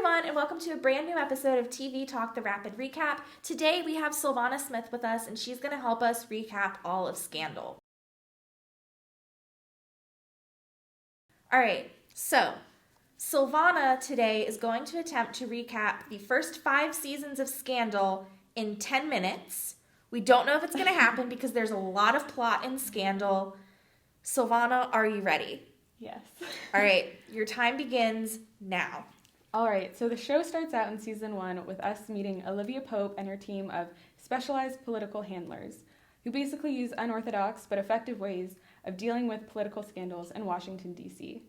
everyone, and welcome to a brand new episode of TV Talk, the Rapid Recap. Today we have Silvana Smith with us, and she's going to help us recap all of Scandal. All right, so Silvana today is going to attempt to recap the first 5 seasons of Scandal in 10 minutes. We don't know if it's going to happen because there's a lot of plot in Scandal. Silvana, are you ready? Yes. All right, your time begins now. All right, so the show starts out in season 1 with us meeting Olivia Pope and her team of specialized political handlers who basically use unorthodox but effective ways of dealing with political scandals in Washington, D.C.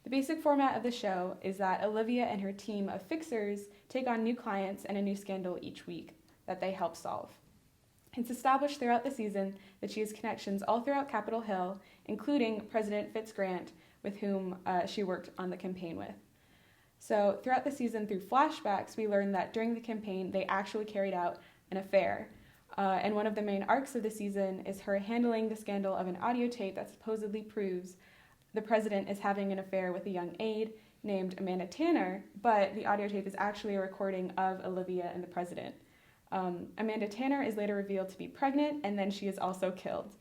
The basic format of the show is that Olivia and her team of fixers take on new clients and a new scandal each week that they help solve. It's established throughout the season that she has connections all throughout Capitol Hill, including President Fitz Grant, with whom she worked on the campaign with. So throughout the season, through flashbacks, we learn that during the campaign, they actually carried out an affair. And one of the main arcs of the season is her handling the scandal of an audio tape that supposedly proves the president is having an affair with a young aide named Amanda Tanner, but the audio tape is actually a recording of Olivia and the president. Amanda Tanner is later revealed to be pregnant, and then she is also killed.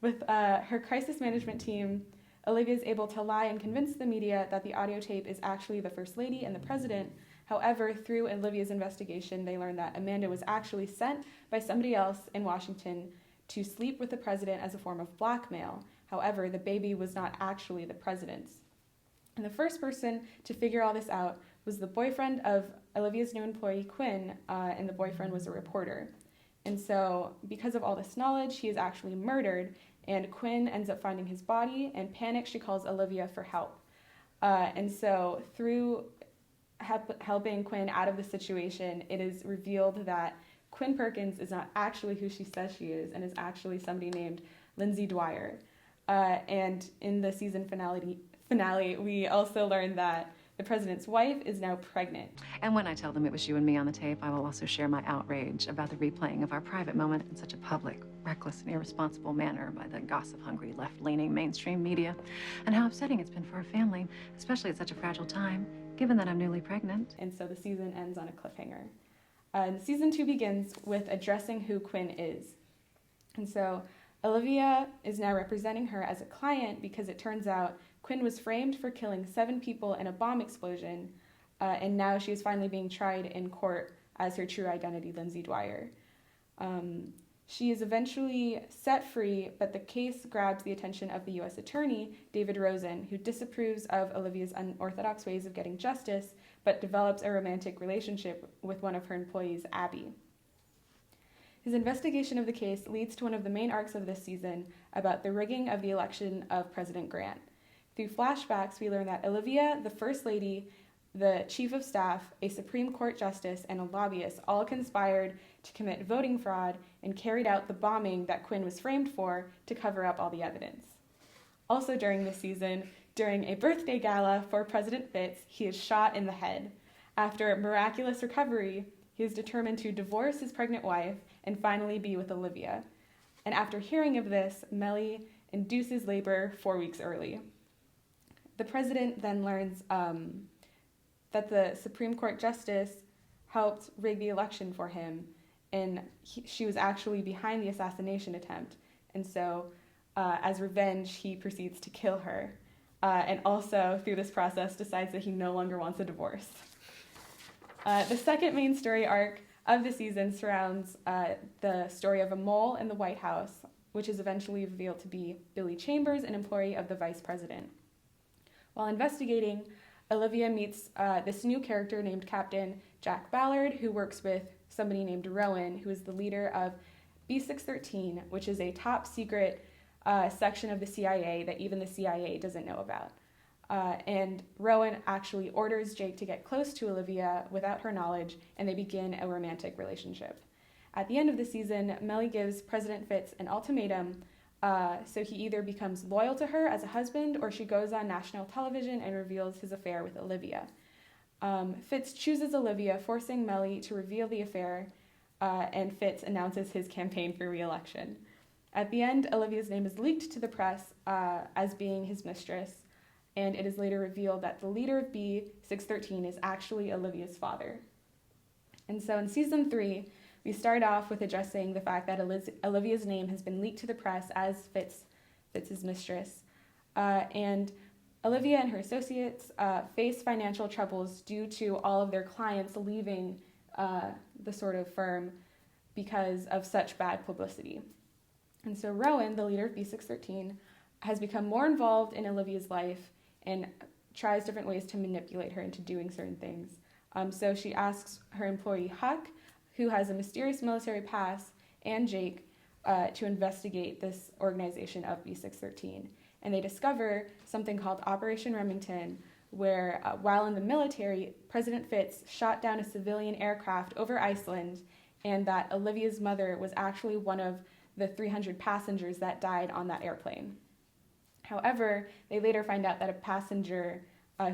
With her crisis management team, Olivia is able to lie and convince the media that the audio tape is actually the First Lady and the President. However, through Olivia's investigation, they learned that Amanda was actually sent by somebody else in Washington to sleep with the President as a form of blackmail. However, the baby was not actually the President's. And the first person to figure all this out was the boyfriend of Olivia's new employee, Quinn, and the boyfriend was a reporter. And so, because of all this knowledge, he is actually murdered, and Quinn ends up finding his body, and panicked, she calls Olivia for help. And so, through helping Quinn out of the situation, it is revealed that Quinn Perkins is not actually who she says she is, and is actually somebody named Lindsay Dwyer. And in the season finale, we also learn that the president's wife is now pregnant. And when I tell them it was you and me on the tape, I will also share my outrage about the replaying of our private moment in such a public, reckless, and irresponsible manner by the gossip-hungry, left-leaning mainstream media, and how upsetting it's been for our family, especially at such a fragile time, given that I'm newly pregnant. And so the season ends on a cliffhanger. And season 2 begins with addressing who Quinn is. And so Olivia is now representing her as a client because it turns out Quinn was framed for killing 7 people in a bomb explosion, and now she is finally being tried in court as her true identity, Lindsay Dwyer. She is eventually set free, but the case grabs the attention of the U.S. Attorney, David Rosen, who disapproves of Olivia's unorthodox ways of getting justice, but develops a romantic relationship with one of her employees, Abby. His investigation of the case leads to one of the main arcs of this season about the rigging of the election of President Grant. Through flashbacks, we learn that Olivia, the First Lady, the Chief of Staff, a Supreme Court Justice, and a lobbyist all conspired to commit voting fraud and carried out the bombing that Quinn was framed for to cover up all the evidence. Also during this season, during a birthday gala for President Fitz, he is shot in the head. After a miraculous recovery, he is determined to divorce his pregnant wife and finally be with Olivia. And after hearing of this, Mellie induces labor 4 weeks early. The president then learns that the Supreme Court Justice helped rig the election for him, and she was actually behind the assassination attempt. And so, as revenge, he proceeds to kill her, and also, through this process, decides that he no longer wants a divorce. The second main story arc of the season surrounds the story of a mole in the White House, which is eventually revealed to be Billy Chambers, an employee of the vice president. While investigating, Olivia meets this new character named Captain Jack Ballard, who works with somebody named Rowan, who is the leader of B613, which is a top secret section of the CIA that even the CIA doesn't know about. And Rowan actually orders Jake to get close to Olivia without her knowledge, and they begin a romantic relationship. At the end of the season, Mellie gives President Fitz an ultimatum, so he either becomes loyal to her as a husband or she goes on national television and reveals his affair with Olivia. Fitz chooses Olivia, forcing Mellie to reveal the affair, and Fitz announces his campaign for re-election. At the end, Olivia's name is leaked to the press as being his mistress, and it is later revealed that the leader of B613 is actually Olivia's father. And so in season 3, we start off with addressing the fact that Olivia's name has been leaked to the press as Fitz's mistress. And Olivia and her associates face financial troubles due to all of their clients leaving the sort of firm because of such bad publicity. And so Rowan, the leader of B613, has become more involved in Olivia's life and tries different ways to manipulate her into doing certain things. So she asks her employee Huck, who has a mysterious military past, and Jake to investigate this organization of B613. And they discover something called Operation Remington, where while in the military, President Fitz shot down a civilian aircraft over Iceland, and that Olivia's mother was actually one of the 300 passengers that died on that airplane. However, they later find out that a passenger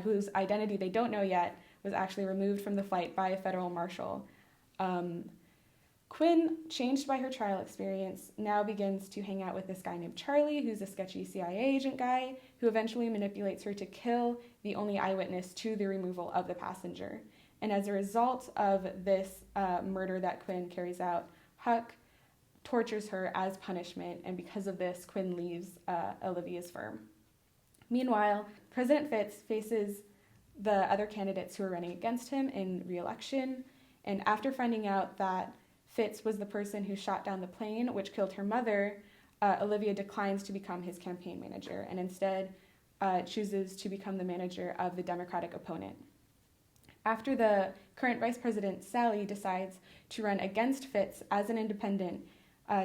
whose identity they don't know yet was actually removed from the flight by a federal marshal. Quinn, changed by her trial experience, now begins to hang out with this guy named Charlie, who's a sketchy CIA agent guy, who eventually manipulates her to kill the only eyewitness to the removal of the passenger. And as a result of this murder that Quinn carries out, Huck tortures her as punishment, and because of this, Quinn leaves Olivia's firm. Meanwhile, President Fitz faces the other candidates who are running against him in re-election, and after finding out that Fitz was the person who shot down the plane which killed her mother, Olivia declines to become his campaign manager and instead chooses to become the manager of the Democratic opponent. After the current Vice President, Sally, decides to run against Fitz as an independent,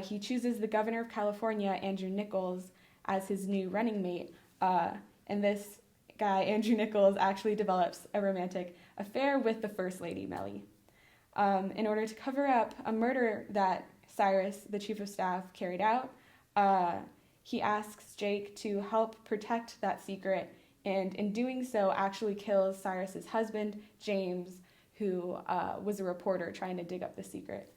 he chooses the governor of California, Andrew Nichols, as his new running mate, and this guy, Andrew Nichols, actually develops a romantic affair with the First Lady, Mellie. In order to cover up a murder that Cyrus, the chief of staff, carried out, he asks Jake to help protect that secret, and in doing so actually kills Cyrus's husband, James, who was a reporter trying to dig up the secret.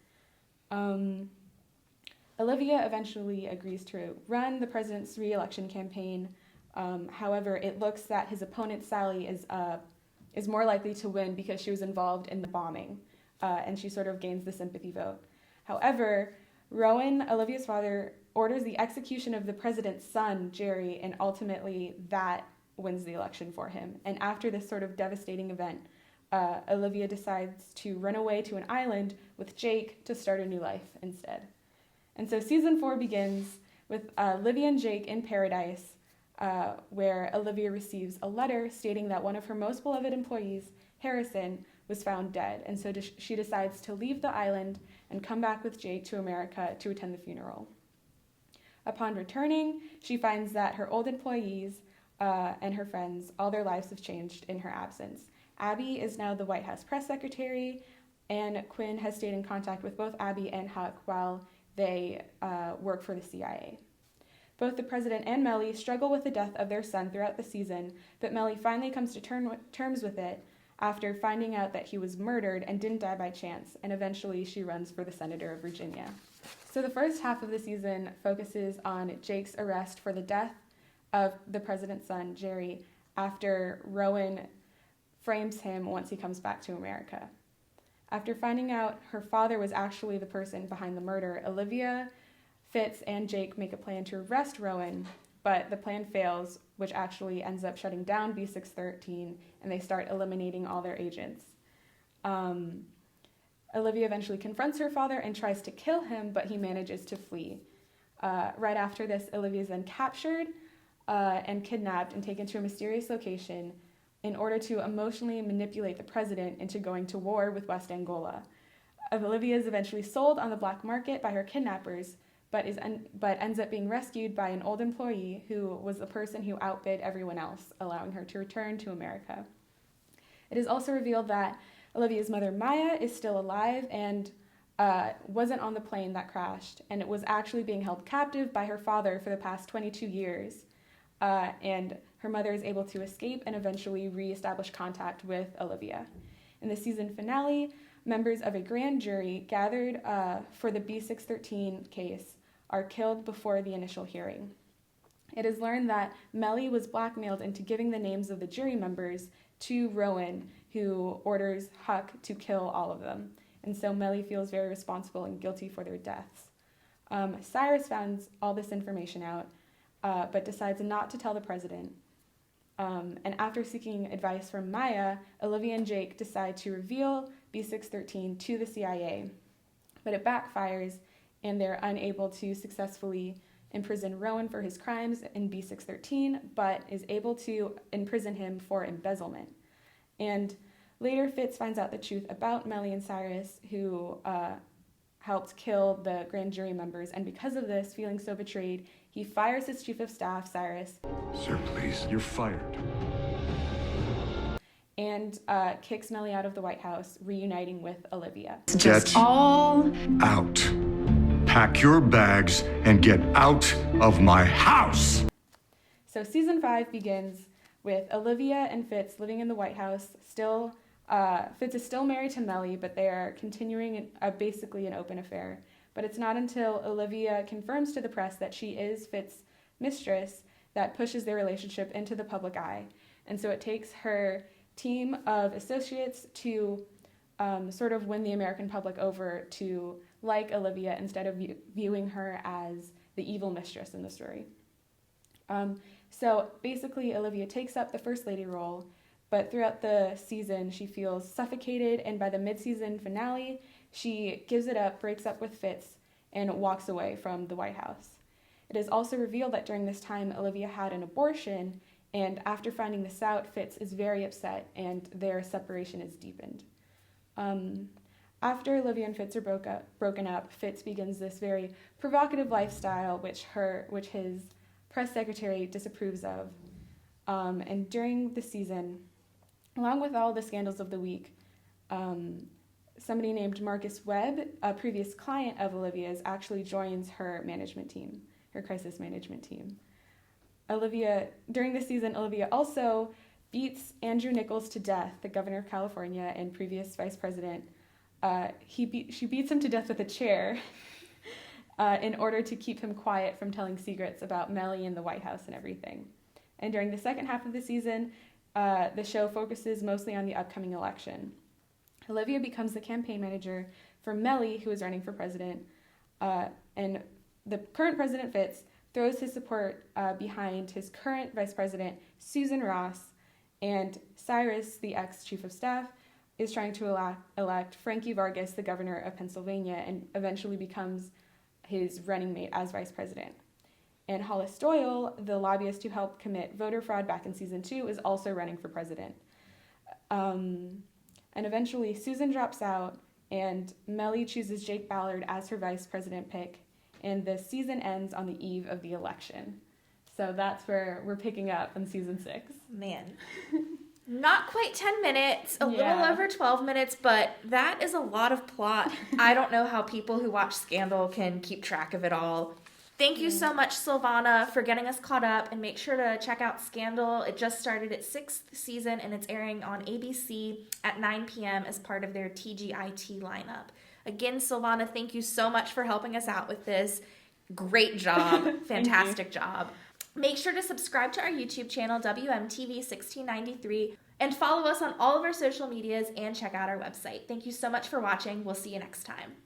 Olivia eventually agrees to run the president's re-election campaign. However, it looks that his opponent, Sally, is more likely to win because she was involved in the bombing. And she sort of gains the sympathy vote. However, Rowan, Olivia's father, orders the execution of the president's son, Jerry, and ultimately that wins the election for him. And after this sort of devastating event, Olivia decides to run away to an island with Jake to start a new life instead. And so season 4 begins with Olivia and Jake in paradise, where Olivia receives a letter stating that one of her most beloved employees, Harrison, was found dead, and so she decides to leave the island and come back with Jake to America to attend the funeral. Upon returning, she finds that her old employees and her friends, all their lives have changed in her absence. Abby is now the White House press secretary, and Quinn has stayed in contact with both Abby and Huck while they work for the CIA. Both the president and Mellie struggle with the death of their son throughout the season, but Mellie finally comes to terms with it after finding out that he was murdered and didn't die by chance, and eventually she runs for the senator of Virginia. So the first half of the season focuses on Jake's arrest for the death of the president's son, Jerry, after Rowan frames him once he comes back to America. After finding out her father was actually the person behind the murder, Olivia, Fitz, and Jake make a plan to arrest Rowan, but the plan fails, which actually ends up shutting down B613, and they start eliminating all their agents. Olivia eventually confronts her father and tries to kill him, but he manages to flee. Right after this, Olivia is then captured and kidnapped and taken to a mysterious location in order to emotionally manipulate the president into going to war with West Angola. Olivia is eventually sold on the black market by her kidnappers, but ends up being rescued by an old employee who was the person who outbid everyone else, allowing her to return to America. It is also revealed that Olivia's mother, Maya, is still alive and wasn't on the plane that crashed, and it was actually being held captive by her father for the past 22 years. And her mother is able to escape and eventually reestablish contact with Olivia. In the season finale, members of a grand jury gathered for the B613 case are killed before the initial hearing. It is learned that Mellie was blackmailed into giving the names of the jury members to Rowan, who orders Huck to kill all of them. And so Mellie feels very responsible and guilty for their deaths. Cyrus finds all this information out, but decides not to tell the president. And after seeking advice from Maya, Olivia and Jake decide to reveal B613 to the CIA. But it backfires, and they're unable to successfully imprison Rowan for his crimes in B613, but is able to imprison him for embezzlement. And later, Fitz finds out the truth about Mellie and Cyrus, who helped kill the grand jury members, and because of this, feeling so betrayed, he fires his chief of staff, Cyrus. Sir, please, you're fired. And kicks Mellie out of the White House, reuniting with Olivia. Get all out. Pack your bags and get out of my house. So season 5 begins with Olivia and Fitz living in the White House. Still, Fitz is still married to Mellie, but they are continuing basically an open affair. But it's not until Olivia confirms to the press that she is Fitz's mistress that pushes their relationship into the public eye. And so it takes her team of associates to sort of win the American public over to like Olivia instead of viewing her as the evil mistress in the story. So basically, Olivia takes up the First Lady role, but throughout the season, she feels suffocated, and by the mid-season finale, she gives it up, breaks up with Fitz, and walks away from the White House. It is also revealed that during this time, Olivia had an abortion, and after finding this out, Fitz is very upset, and their separation is deepened. After Olivia and Fitz are broken up, Fitz begins this very provocative lifestyle, which his press secretary disapproves of. And during the season, along with all the scandals of the week, somebody named Marcus Webb, a previous client of Olivia's, actually joins her management team, her crisis management team. During the season, Olivia also beats Andrew Nichols to death, the governor of California and previous vice president. She beats him to death with a chair in order to keep him quiet from telling secrets about Mellie and the White House and everything. And during the second half of the season, the show focuses mostly on the upcoming election. Olivia becomes the campaign manager for Mellie, who is running for president, and the current president, Fitz, throws his support behind his current vice president, Susan Ross, and Cyrus, the ex-chief of staff, is trying to elect Frankie Vargas, the governor of Pennsylvania, and eventually becomes his running mate as vice president. And Hollis Doyle, the lobbyist who helped commit voter fraud back in season 2, is also running for president. And eventually Susan drops out, and Mellie chooses Jake Ballard as her vice president pick, and the season ends on the eve of the election. So that's where we're picking up in season 6. Man. Not quite 10 minutes, a little over 12 minutes, but that is a lot of plot. I don't know how people who watch Scandal can keep track of it all. Thank you so much, Silvana, for getting us caught up, and make sure to check out Scandal. It just started its 6th season, and it's airing on ABC at 9 p.m. as part of their TGIT lineup. Again, Silvana, thank you so much for helping us out with this. Great job. Fantastic job. Make sure to subscribe to our YouTube channel, WMTV 1693, and follow us on all of our social medias and check out our website. Thank you so much for watching. We'll see you next time.